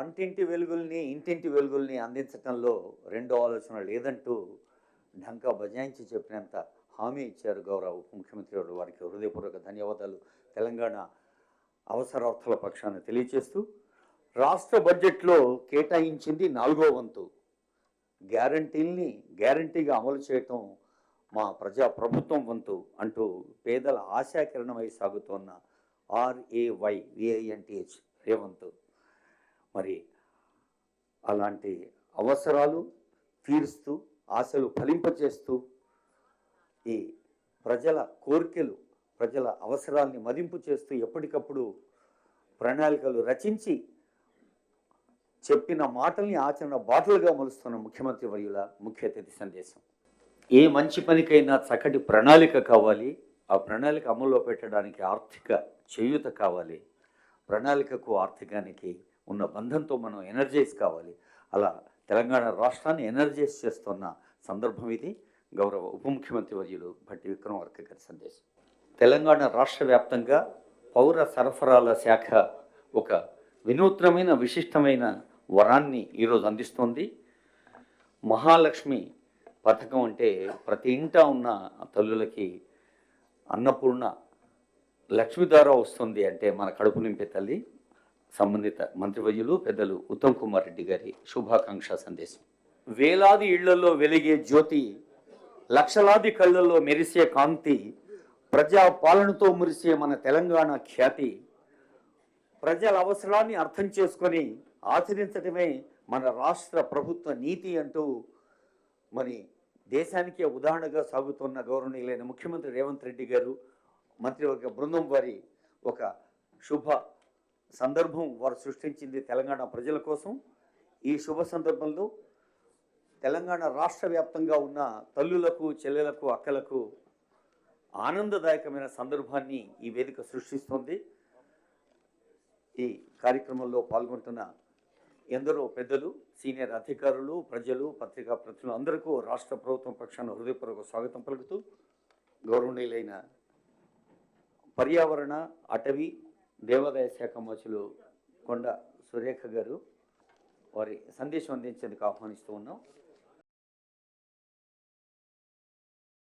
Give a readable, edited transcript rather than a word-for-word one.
వంటింటి వెలుగుల్ని ఇంటింటి వెలుగుల్ని అందించటంలో రెండో ఆలోచన లేదంటూ ఢంకా బజాయించి చెప్పినంత హామీ ఇచ్చారు గౌరవ ఉప ముఖ్యమంత్రి గారు. వారికి హృదయపూర్వక ధన్యవాదాలు తెలంగాణ అవసరార్థుల పక్షాన తెలియజేస్తూ, రాష్ట్ర బడ్జెట్లో కేటాయించింది 4వ వంతు. గ్యారంటీగా అమలు చేయటం మా ప్రభుత్వం వంతు అంటూ పేదల ఆశాకిరణమై సాగుతోన్న RAYVINTH రేవంత్ మరి అలాంటి అవసరాలు తీరుస్తూ, ఆశలు ఫలింపచేస్తూ, ఈ ప్రజల కోరికలు, ప్రజల అవసరాల్ని మదింపు చేస్తూ ఎప్పటికప్పుడు ప్రణాళికలు రచించి చెప్పిన మాటల్ని ఆచరణ బాటలుగా మలుస్తున్న ముఖ్యమంత్రి వర్యుల ముఖ్య అతిథి సందేశం. ఏ మంచి పనికైనా చక్కటి ప్రణాళిక కావాలి. ఆ ప్రణాళిక అమల్లో పెట్టడానికి ఆర్థిక చేయూత కావాలి. ప్రణాళికకు ఆర్థికానికి ఉన్న బంధంతో మనం ఎనర్జైజ్ కావాలి. అలా తెలంగాణ రాష్ట్రాన్ని ఎనర్జైజ్ చేస్తున్న సందర్భం ఇది. గౌరవ ఉప ముఖ్యమంత్రి వర్యులు భట్టి విక్రమార్క గారి సందేశం. తెలంగాణ రాష్ట్ర వ్యాప్తంగా పౌర సరఫరాల శాఖ ఒక వినూత్నమైన విశిష్టమైన వరాన్ని ఈరోజు అందిస్తోంది. మహాలక్ష్మి పథకం అంటే ప్రతి ఇంటా ఉన్న తల్లులకి అన్నపూర్ణ లక్ష్మి ద్వారా వస్తుంది అంటే మన కడుపు నింపే తల్లి. సంబంధిత మంత్రివర్యులు పెద్దలు ఉత్తమ్ కుమార్ రెడ్డి గారి శుభాకాంక్ష సందేశం. వేలాది ఇళ్లలో వెలిగే జ్యోతి, లక్షలాది కళ్ళల్లో మెరిసే కాంతి, ప్రజా పాలనతో మురిసే మన తెలంగాణ ఖ్యాతి, ప్రజల అవసరాన్ని అర్థం చేసుకొని ఆచరించడమే మన రాష్ట్ర ప్రభుత్వ నీతి అంటూ మరి దేశానికే ఉదాహరణగా సాగుతున్న గౌరవనీయులైన ముఖ్యమంత్రి రేవంత్ రెడ్డి గారు, మంత్రివర్గ బృందం వారి ఒక శుభ సందర్భం వారు సృష్టించింది తెలంగాణ ప్రజల కోసం. ఈ శుభ సందర్భంలో తెలంగాణ రాష్ట్ర వ్యాప్తంగా ఉన్న తల్లులకు, చెల్లెలకు, అక్కలకు ఆనందదాయకమైన సందర్భాన్ని ఈ వేదిక సృష్టిస్తోంది. ఈ కార్యక్రమంలో పాల్గొంటున్న ఎందరో పెద్దలు, సీనియర్ అధికారులు, ప్రజలు, పత్రికా ప్రతినిధులు అందరికీ రాష్ట్ర ప్రభుత్వం పక్షాన హృదయపూర్వక స్వాగతం పలుకుతూ, గౌరవనీయులైన పర్యావరణ, అటవీ, దేవాదాయ శాఖ మంత్రులు కొండ సురేఖ గారు వారి సందేశం అందించేందుకు ఆహ్వానిస్తూ ఉన్నాం.